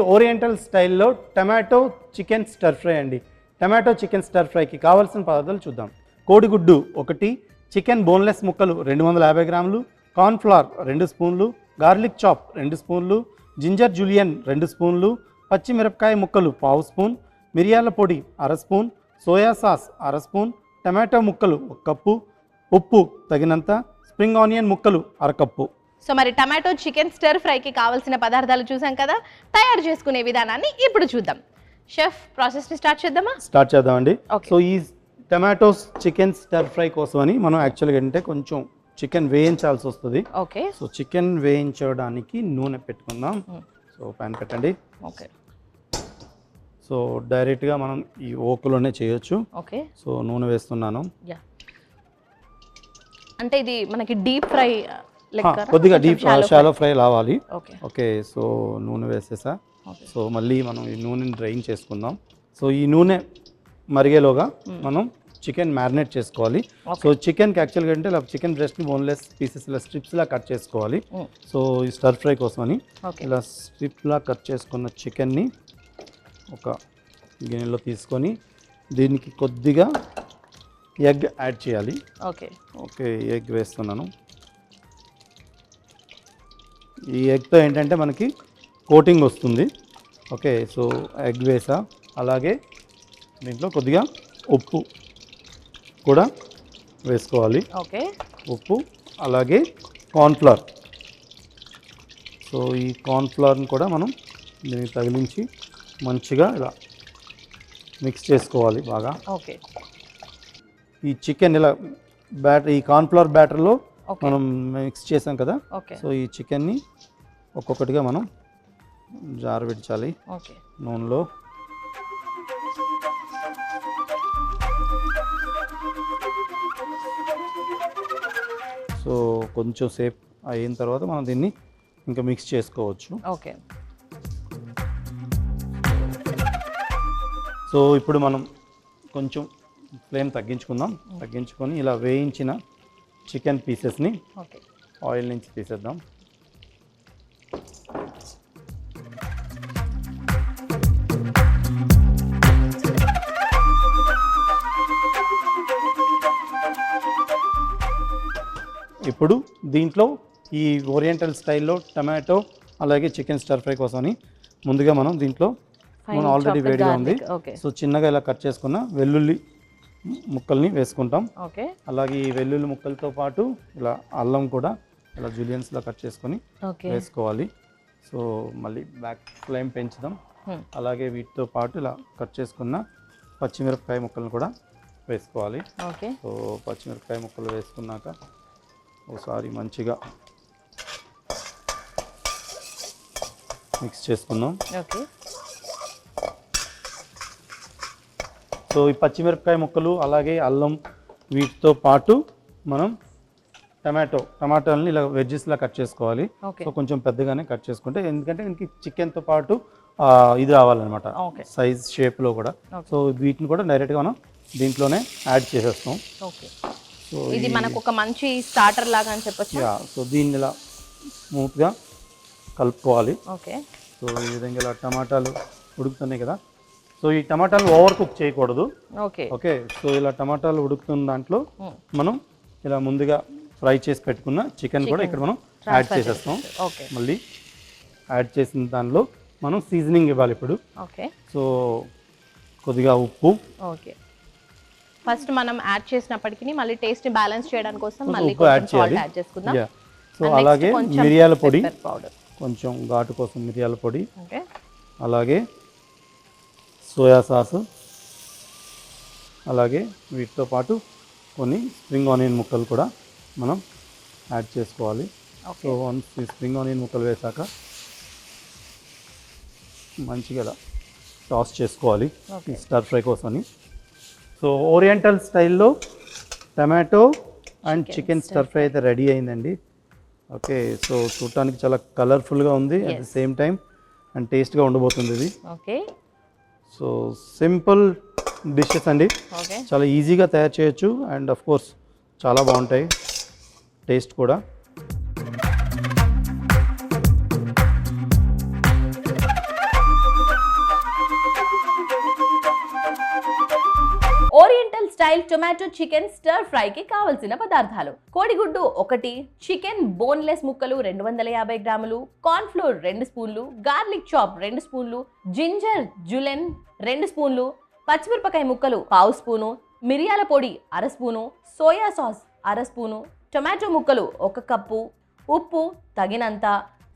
Oriental స్టైల్లో tomato chicken stir fry అండి. Tomato chicken స్టర్ ఫ్రైకి కావాల్సిన పదార్థాలు చూద్దాం. కోడిగుడ్డు 1, చికెన్ బోన్లెస్ ముక్కలు 250 గ్రాములు, కార్న్ఫ్లవర్ 2 స్పూన్లు, గార్లిక్ చాప్ 2 స్పూన్లు, జింజర్ జూలియన్ 2 స్పూన్లు, పచ్చిమిరపకాయ ముక్కలు 1/2 స్పూన్, మిరియాల పొడి 1/2 spoon, soya sauce 1/2 spoon, tomato ముక్కలు 1 కప్పు, ఉప్పు తగినంత, స్ప్రింగ్ ఆనియన్ ముక్కలు 1/2 కప్పు. సో మరి టమాటో చికెన్ స్టర్ ఫ్రైకి కావాల్సిన పదార్థాలు చూసాం కదా, తయారు చేసుకునే విధానాన్ని ఇప్పుడు చూద్దాం. షెఫ్, ప్రాసెస్ని స్టార్ట్ చేద్దామండి. సో ఈ టమాటోస్ చికెన్ స్టర్ ఫ్రై కోసం అని మనం యాక్చువల్గా అంటే కొంచెం చికెన్ వేయించాల్సి వస్తుంది. ఓకే. సో చికెన్ వేయించడానికి నూనె పెట్టుకుందాం. సో ప్యాన్ పెట్టండి. ఓకే. సో డైరెక్ట్గా మనం ఈ ఓకులోనే చేయొచ్చు. ఓకే. సో నూనె వేస్తున్నాను. అంటే ఇది మనకి డీప్ ఫ్రై కొద్దిగా డీప్ షాలో ఫ్రై రావాలి. ఓకే. సో నూనె వేసేసా. సో మళ్ళీ మనం ఈ నూనెని డ్రైన్ చేసుకుందాం. సో ఈ నూనె మరిగేలోగా మనం చికెన్ మ్యారినేట్ చేసుకోవాలి. సో చికెన్కి యాక్చువల్గా అంటే ఇలా చికెన్ బ్రెస్ట్ని బోన్లెస్ పీసెస్ ఇలా స్ట్రిప్స్లా కట్ చేసుకోవాలి. సో ఈ స్టర్ ఫ్రై కోసమని ఇలా స్ట్రిప్లా కట్ చేసుకున్న చికెన్ని ఒక గిన్నెలో తీసుకొని దీనికి కొద్దిగా ఎగ్ యాడ్ చేయాలి. ఓకే, ఎగ్ వేస్తున్నాను. ఈ ఎగ్తో ఏంటంటే మనకి కోటింగ్ వస్తుంది. ఓకే. సో ఎగ్ వేసా. అలాగే దీంట్లో కొద్దిగా ఉప్పు కూడా వేసుకోవాలి. ఓకే. ఉప్పు అలాగే కార్న్ఫ్లవర్. సో ఈ కార్న్ఫ్లవర్ని కూడా మనం దీనికి తగిలించి మంచిగా ఇలా మిక్స్ చేసుకోవాలి బాగా. ఓకే. ఈ చికెన్ ఇలా ఈ కార్న్ఫ్లవర్ బ్యాటర్లో మనం మిక్స్ చేసాం కదా. సో ఈ చికెన్ని ఒక్కొక్కటిగా మనం జారబెట్టాలి నూనెలో. సో కొంచెం సేపు అయిన తర్వాత మనం దీన్ని ఇంకా మిక్స్ చేసుకోవచ్చు. ఓకే. సో ఇప్పుడు మనం కొంచెం ఫ్లేమ్ తగ్గించుకొని ఇలా వేయించిన చికెన్ పీసెస్ని ఆయిల్ నుంచి తీసేద్దాం. ఇప్పుడు దీంట్లో ఈ ఓరియంటల్ స్టైల్లో టమాటో అలాగే చికెన్ స్టర్ ఫ్రై కోసమని ముందుగా మనం దీంట్లో ఆల్రెడీ వేడిగా ఉంది. సో చిన్నగా ఇలా కట్ చేసుకున్న వెల్లుల్లి ముక్కల్ని వేసుకుంటాం. అలాగే ఈ వెల్లుల్లి ముక్కలతో పాటు ఇలా అల్లం కూడా ఇలా జూలియన్స్లో కట్ చేసుకొని వేసుకోవాలి. సో మళ్ళీ బ్యాక్ ఫ్లేమ్ పెంచుదాం. అలాగే వీటితో పాటు ఇలా కట్ చేసుకున్న పచ్చిమిరపకాయ ముక్కలను కూడా వేసుకోవాలి. సో పచ్చిమిరపకాయ ముక్కలు వేసుకున్నాక ఒకసారి మంచిగా మిక్స్ చేసుకుందాం. సో ఈ పచ్చిమిరపకాయ ముక్కలు అలాగే అల్లం వీటితో పాటు మనం టమాటాలని ఇలా వెజ్జెస్లా కట్ చేసుకోవాలి. సో కొంచెం పెద్దగానే కట్ చేసుకుంటే, ఎందుకంటే దీనికి చికెన్తో పాటు ఇది రావాలన్నమాట సైజ్ షేప్లో కూడా. సో వీటిని కూడా డైరెక్ట్గా మనం దీంట్లోనే యాడ్ చేసేస్తాం. సో ఇది మనకు ఒక మంచి స్టార్టర్ లాగా అని చెప్పొచ్చు. సో దీన్ని ఇలా స్మూత్గా కలుపుకోవాలి. ఓకే. సో ఈ విధంగా ఇలా టమాటాలు ఉడుకుతున్నాయి కదా. సో ఈ టమాటాలు ఓవర్ కుక్ చేయకూడదు. ఓకే. సో ఇలా టమాటాలు ఉడుకుతున్న దాంట్లో మనం ఇలా ముందుగా ఫ్రై చేసి పెట్టుకున్న చికెన్ కూడా ఇక్కడ మనం యాడ్ చేసేస్తాం. మళ్ళీ యాడ్ చేసిన దానిలో మనం సీజనింగ్ ఇవ్వాలి ఇప్పుడు. సో కొద్దిగా ఉప్పు. ఫస్ట్ మనం యాడ్ చేసినప్పటికీ మళ్ళీ టేస్ట్ బ్యాలెన్స్ చేయడానికి కోసం మళ్ళీ ఉప్పు యాడ్ చేయాలి. సో అలాగే మిరియాల పొడి, కొంచెం ఘాటు కోసం మిరియాల పొడి, అలాగే సోయా సాసు, అలాగే వీటితో పాటు కొన్ని స్ప్రింగ్ ఆనియన్ ముక్కలు కూడా మనం యాడ్ చేసుకోవాలి. సో వన్స్ ఈ స్ప్రింగ్ ఆనియన్ ముక్కలు వేసాక మంచిగా టాస్ చేసుకోవాలి ఈ స్టర్ ఫ్రై కోసమని. సో ఓరియంటల్ స్టైల్లో tomato and chicken stir fry అయితే రెడీ అయిందండి. ఓకే. సో చూడటానికి చాలా కలర్ఫుల్గా ఉంది, at the same time and టేస్ట్గా ఉండబోతుంది ఇది. సో సింపుల్ డిషెస్ అండి, చాలా ఈజీగా తయారు చేయొచ్చు అండ్ ఆఫ్ కోర్స్ చాలా బాగుంటాయి టేస్ట్ కూడా. స్టైల్ టొమాటో చికెన్ స్టర్ ఫ్రైకి కావలసిన పదార్థాలు: కోడిగుడ్డు 1, చికెన్ బోన్లెస్ ముక్కలు 250 గ్రాములు, కార్న్ ఫ్లోర్ 2 స్పూన్లు, గార్లిక్ చాప్ 2 స్పూన్లు, జింజర్ జులెన్ 2 స్పూన్లు, పచ్చిమిరపకాయ ముక్కలు 1/2 స్పూను, మిరియాల పొడి 1/2 spoon, soya sauce 1/2 spoon, tomato ముక్కలు 1 కప్పు, ఉప్పు తగినంత,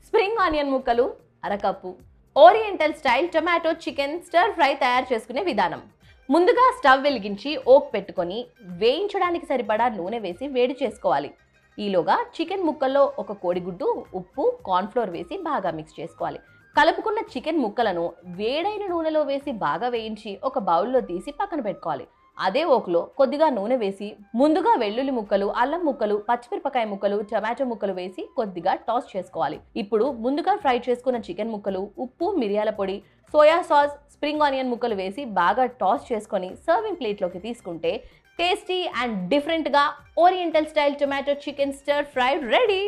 స్ప్రింగ్ ఆనియన్ ముక్కలు 1/2 cup. Oriental style tomato chicken stir fry తయారు చేసుకునే విధానం: ముందుగా స్టవ్ వెలిగించి ఓక్ పెట్టుకొని వేయించడానికి సరిపడా నూనె వేసి వేడి చేసుకోవాలి. ఈలోగా చికెన్ ముక్కల్లో ఒక కోడిగుడ్డు, ఉప్పు, కార్న్ఫ్లోర్ వేసి బాగా మిక్స్ చేసుకోవాలి. కలుపుకున్న చికెన్ ముక్కలను వేడైన నూనెలో వేసి బాగా వేయించి ఒక బౌల్లో తీసి పక్కన పెట్టుకోవాలి. అదే ఓక్లో కొద్దిగా నూనె వేసి ముందుగా వెల్లుల్లి ముక్కలు, అల్లం ముక్కలు, పచ్చిమిరపకాయ ముక్కలు, టమాటో ముక్కలు వేసి కొద్దిగా టాస్ చేసుకోవాలి. ఇప్పుడు ముందుగా ఫ్రై చేసుకున్న చికెన్ ముక్కలు, ఉప్పు, మిరియాల పొడి, సోయా సాస్, స్ప్రింగ్ ఆనియన్ ముక్కలు వేసి బాగా టాస్ చేసుకొని సర్వింగ్ ప్లేట్లోకి తీసుకుంటే టేస్టీ అండ్ డిఫరెంట్గా oriental style tomato chicken stir fry ready.